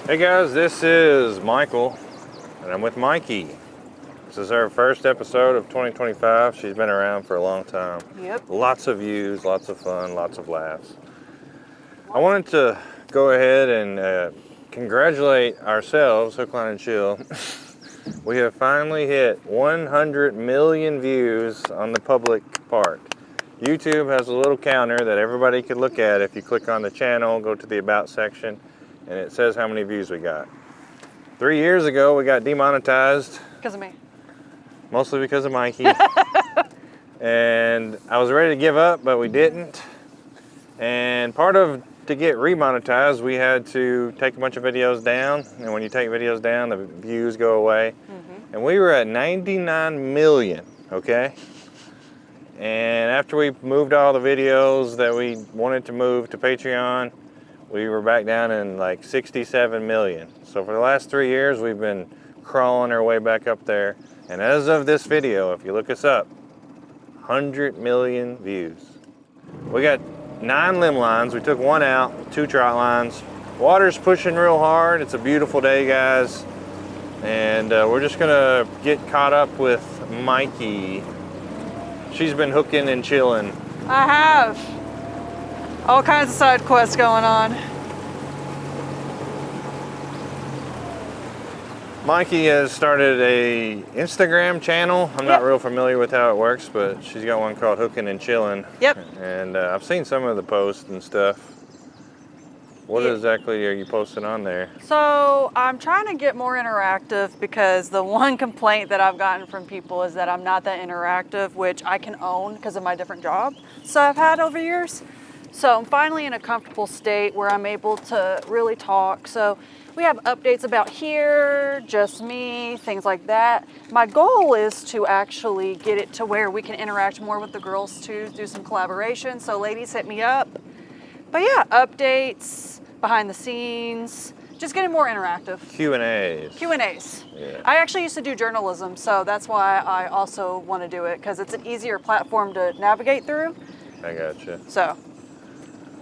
Hey guys, this is Michael, and I'm with Mikey. This is our first episode of 2025. She's been around for a long time. Yep. Lots of views, lots of fun, lots of laughs. I wanted to go ahead and congratulate ourselves, Hooklinechill. We have finally hit 100 million views on the public part. YouTube has a little counter that everybody can look at if you click on the channel, go to the About section, and it says how many views we got. 3 years ago, we got demonetized. Because of me. Mostly because of Mikey. And I was ready to give up, but we didn't. And to get remonetized, we had to take a bunch of videos down. And when you take videos down, the views go away. And we were at 99 million, okay? And after we moved all the videos that we wanted to move to Patreon, we were back down in like 67 million. So for the last 3 years, we've been crawling our way back up there. And as of this video, if you look us up, 100 million views. We got 9 limb lines. We took 1 out, 2 trot lines. Water's pushing real hard. It's a beautiful day, guys. And we're just gonna get caught up with Mikey. She's been hooking and chilling. I have. All kinds of side quests going on. Mikey has started a Instagram channel. I'm not real familiar with how it works, but she's got one called Hookin and Chillin. Yep. And I've seen some of the posts and stuff. What exactly are you posting on there? So I'm trying to get more interactive because the one complaint that I've gotten from people is that I'm not that interactive, which I can own because of my different job so I've had over years. So I'm finally in a comfortable state where I'm able to really talk. So we have updates about here, just me, things like that. My goal is to actually get it to where we can interact more with the girls too, do some collaboration. So ladies, hit me up. But yeah, updates, behind the scenes, just getting more interactive. Q&As. Q&As. Yeah. I actually used to do journalism, so that's why I also want to do it, because it's an easier platform to navigate through. I gotcha. So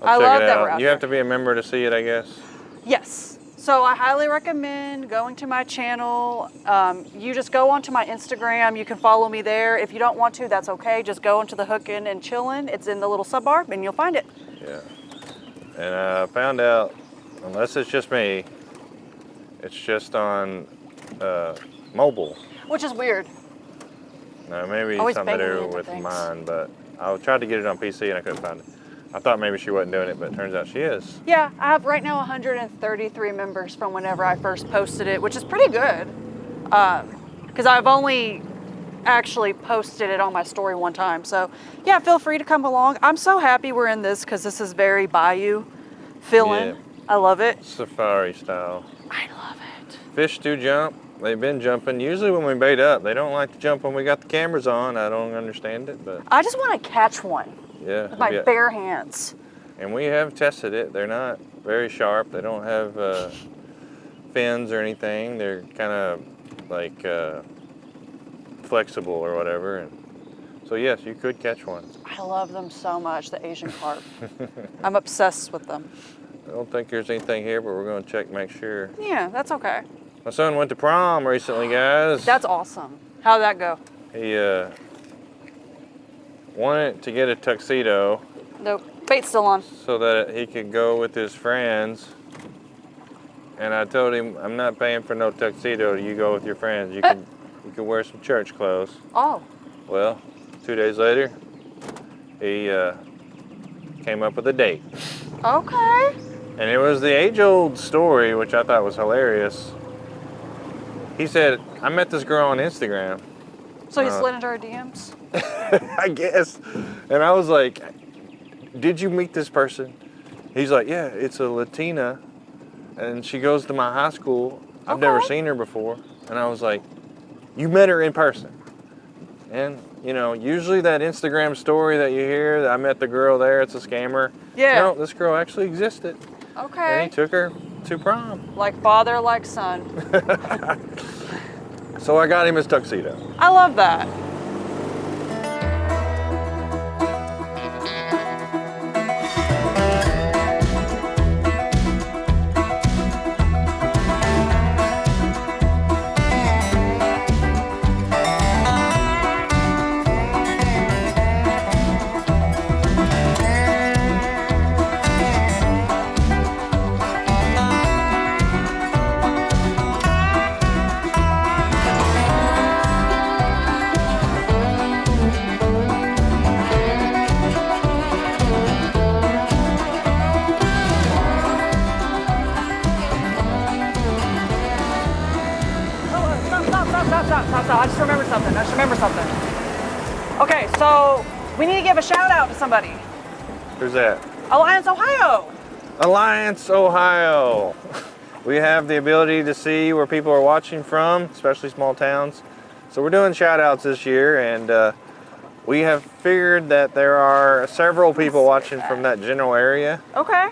I'll I love check it that out. we're out You there. have to be a member to see it, I guess? Yes. So I highly recommend going to my channel. You just go onto my Instagram. You can follow me there. If you don't want to, that's okay. Just go into the Hookin and Chillin. It's in the little sub bar, and you'll find it. Yeah. And I found out, unless it's just me, it's just on mobile. Which is weird. No, maybe Always something to banging do into with things. mine, but I tried to get it on PC and I couldn't find it. I thought maybe she wasn't doing it, but it turns out she is. Yeah, I have right now 133 members from whenever I first posted it, which is pretty good. Because I've only actually posted it on my story one time. So yeah, feel free to come along. I'm so happy we're in this because this is very bayou feeling. Yeah. I love it. Safari style. I love it. Fish do jump. They've been jumping. Usually when we bait up, they don't like to jump when we got the cameras on. I don't understand it, but I just want to catch one yeah. with my bare hands. And we have tested it. They're not very sharp. They don't have fins or anything. They're kind of like flexible or whatever. And so yes, you could catch one. I love them so much, the Asian carp. I'm obsessed with them. I don't think there's anything here, but we're going to check, make sure. Yeah, that's okay. My son went to prom recently, guys. That's awesome. How'd that go? He wanted to get a tuxedo. Nope. Bait's still on. So that he could go with his friends. And I told him, I'm not paying for no tuxedo. You go with your friends. You can wear some church clothes. Oh. Well, 2 days later, he came up with a date. Okay. And it was the age-old story, which I thought was hilarious. He said, I met this girl on Instagram. So he slid into our DMs? I guess. And I was like, did you meet this person? He's like, yeah, it's a Latina, and she goes to my high school. I've never seen her before. And I was like, you met her in person. And, you know, usually that Instagram story that you hear, that I met the girl there, it's a scammer. Yeah. No, this girl actually existed. Okay. And he took her to prom. Like father, like son. So I got him his tuxedo. I love that. something. Okay, so we need to give a shout out to somebody. Who's that? Alliance, Ohio. Alliance, Ohio. We have the ability to see where people are watching from, especially small towns. So we're doing shout outs this year, and we have figured that there are several people watching from that general area. Okay.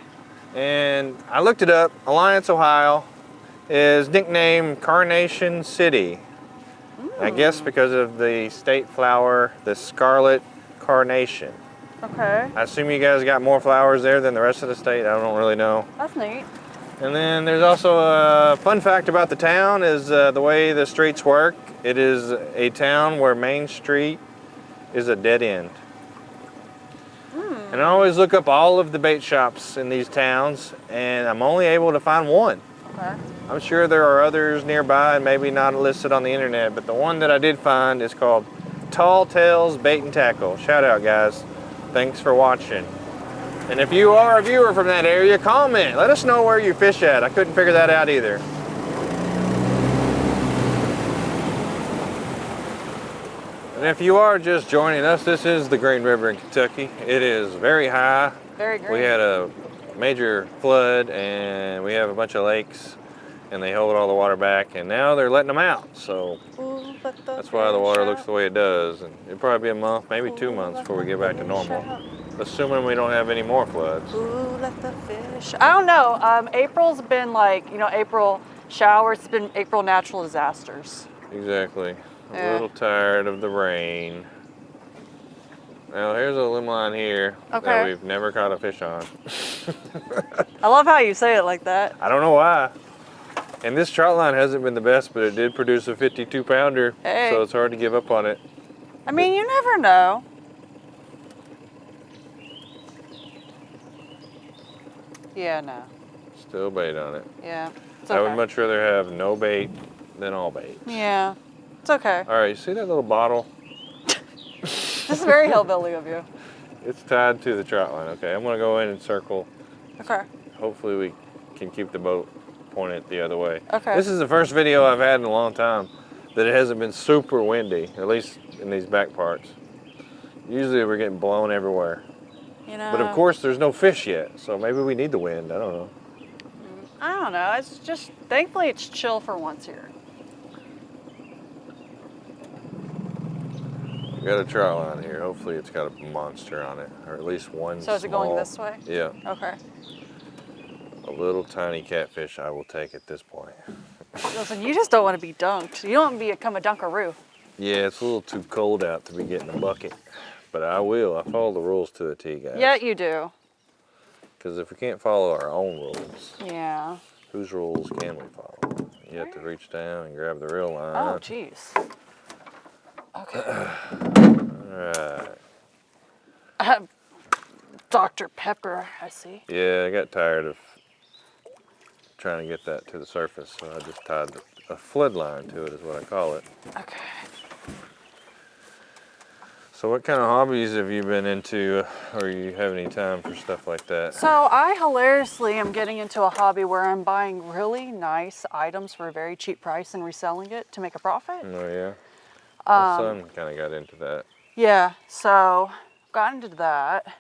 And I looked it up. Alliance, Ohio is nicknamed Carnation City. I guess because of the state flower, the scarlet carnation. Okay. I assume you guys got more flowers there than the rest of the state. I don't really know. That's neat. And then there's also a fun fact about the town is the way the streets work. It is a town where Main Street is a dead end. And I always look up all of the bait shops in these towns, and I'm only able to find one. Okay. I'm sure there are others nearby and maybe not listed on the internet, but the one that I did find is called Tall Tales Bait and Tackle. Shout out, guys. Thanks for watching. And if you are a viewer from that area, comment. Let us know where you fish at. I couldn't figure that out either. And if you are just joining us, this is the Green River in Kentucky. It is very high. Very green. We had a major flood and we have a bunch of lakes and they hold all the water back and now they're letting them out. So that's why the water looks the way it does. And it'll probably be a month, maybe 2 months before we get back to normal. Assuming we don't have any more floods. Ooh, let the fish. I don't know. April's been like, April showers. It's been April natural disasters. Exactly. Yeah. A little tired of the rain. Now here's a limb line here that we've never caught a fish on. I love how you say it like that. I don't know why. And this trout line hasn't been the best, but it did produce a 52 pounder. Hey. So it's hard to give up on it. I mean, you never know. Yeah, no. Still bait on it. Yeah, it's I would okay. much rather have no bait than all bait. Yeah, it's okay. All right, you see that little bottle? This is very hillbilly of you. It's tied to the trout line. Okay, I'm gonna go in and circle. Okay. Hopefully we can keep the boat pointed the other way. Okay. This is the first video I've had in a long time that it hasn't been super windy, at least in these back parts. Usually we're getting blown everywhere. You know. But of course there's no fish yet, so maybe we need the wind, I don't know. I don't know. It's just, thankfully it's chill for once here. We got a trout line here. Hopefully it's got a monster on it, or at least one So is it going this way? Yeah. Okay. A little tiny catfish I will take at this point. Listen, you just don't want to be dunked. You don't want to become a dunkaroo. Yeah, it's a little too cold out to be getting a bucket, but I will. I follow the rules to a T, guys. Yeah, you do. Because if we can't follow our own rules, Yeah. whose rules can we follow? You have to reach down and grab the reel line. Oh, jeez. Okay. All right. Dr. Pepper, I see. Yeah, I got tired of trying to get that to the surface, so I just tied a flood line to it, is what I call it. Okay. So what kind of hobbies have you been into, or you have any time for stuff like that? So I hilariously am getting into a hobby where I'm buying really nice items for a very cheap price and reselling it to make a profit. Oh yeah? My son kind of got into that. Yeah, so got into that.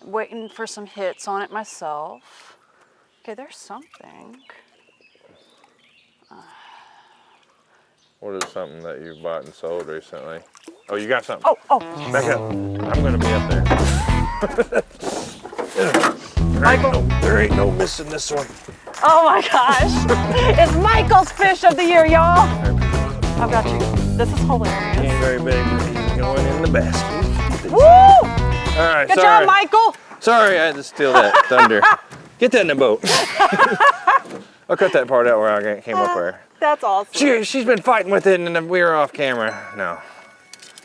Waiting for some hits on it myself. Okay, there's something. What is something that you bought and sold recently? Oh, you got something. Oh. Back up. I'm gonna be up there. Michael. There ain't no missing this one. Oh my gosh. It's Michael's fish of the year, y'all. I've got you. This is hilarious. He ain't very big, but he's going in the basket. Woo! All right, Good sorry. job, Michael. Sorry, I had to steal that thunder. Get that in the boat. I'll cut that part out where I came up there. That's awesome. She's been fighting with it and we were off camera. No.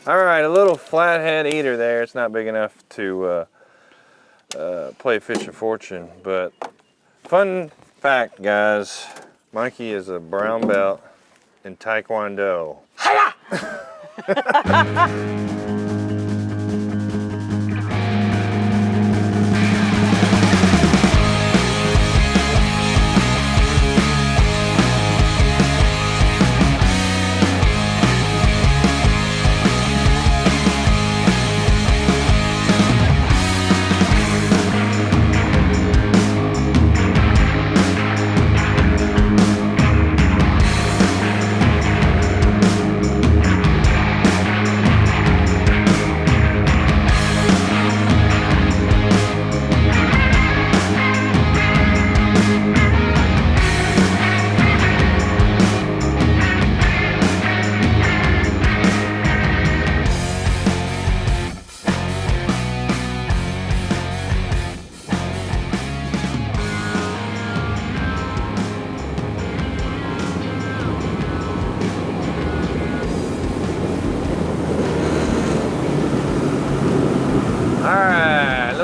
All right, a little flathead eater there. It's not big enough to play fish of fortune, but fun fact, guys. Mikey is a brown belt in Taekwondo. Hiya!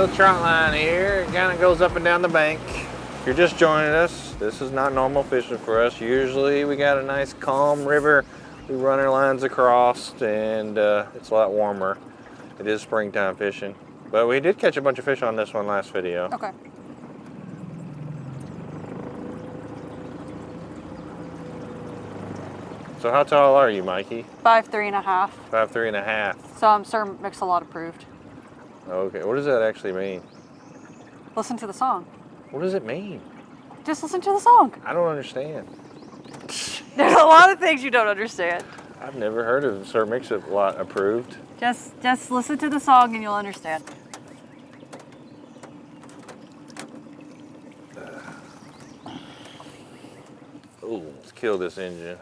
little trot line here. It kind of goes up and down the bank. If you're just joining us, this is not normal fishing for us. Usually we got a nice calm river. We run our lines across and it's a lot warmer. It is springtime fishing. But we did catch a bunch of fish on this one last video. Okay. So how tall are you, Mikey? 5'3.5". 5'3.5". So I'm Sir Mix-a-Lot approved. Okay, what does that actually mean? Listen to the song. What does it mean? Just listen to the song. I don't understand. There's a lot of things you don't understand. I've never heard of Sir Mix-a-Lot approved. Just listen to the song and you'll understand. Ooh, let's kill this engine.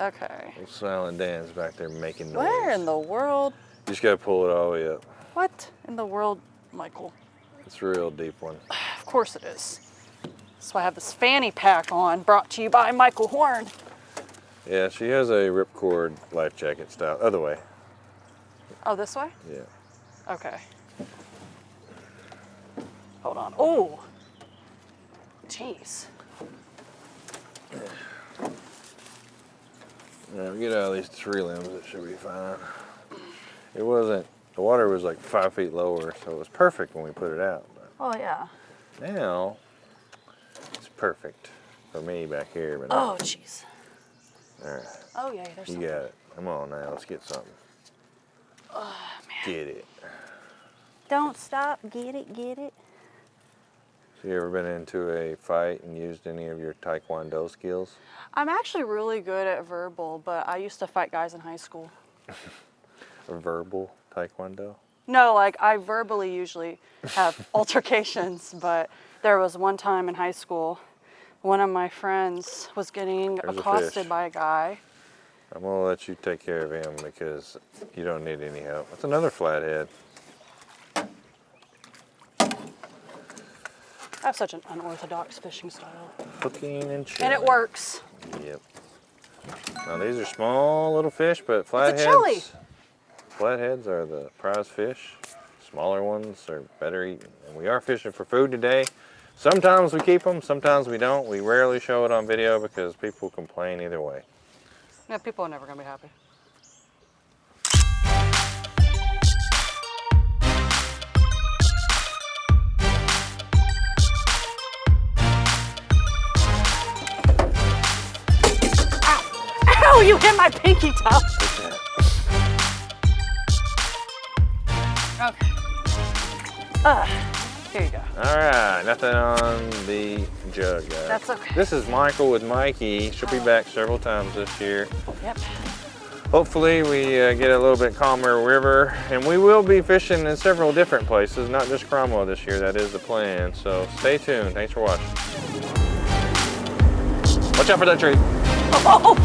Okay. Little Silent Dan's back there making noise. Where in the world? You just gotta pull it all the way up. What in the world, Michael? It's a real deep one. Of course it is. That's why I have this fanny pack on, brought to you by Michael Horn. Yeah, she has a ripcord life jacket style. Other way. Oh, this way? Yeah. Okay. Hold on. Oh. Jeez. Yeah, we get out of these tree limbs, it should be fine. It wasn't, the water was like 5 feet lower, so it was perfect when we put it out. But Oh, yeah. now, it's perfect for me back here. But Oh, jeez. all right, Oh, yeah, there's you something. got it. Come on now, let's get something. Oh, man. Get it. Don't stop. Get it, get it. So you ever been into a fight and used any of your Taekwondo skills? I'm actually really good at verbal, but I used to fight guys in high school. A verbal Taekwondo? No, like I verbally usually have altercations, but there was one time in high school, one of my friends was getting There's a accosted fish. by a guy. I'm gonna let you take care of him because you don't need any help. That's another flathead. I have such an unorthodox fishing style. Hooking and chillin. And it works. Yep. Now these are small little fish, but It's a chili. flatheads are the prize fish. Smaller ones are better eaten. And we are fishing for food today. Sometimes we keep them, sometimes we don't. We rarely show it on video because people complain either way. Yeah, people are never gonna be happy. Ow, you hit my pinky toe. Okay. Here you go. All right, nothing on the jug, guys. That's okay. This is Michael with Mikey. She'll be back several times this year. Yep. Hopefully we get a little bit calmer river, and we will be fishing in several different places, not just Cromwell this year. That is the plan, so stay tuned. Thanks for watching. Watch out for that tree. Oh!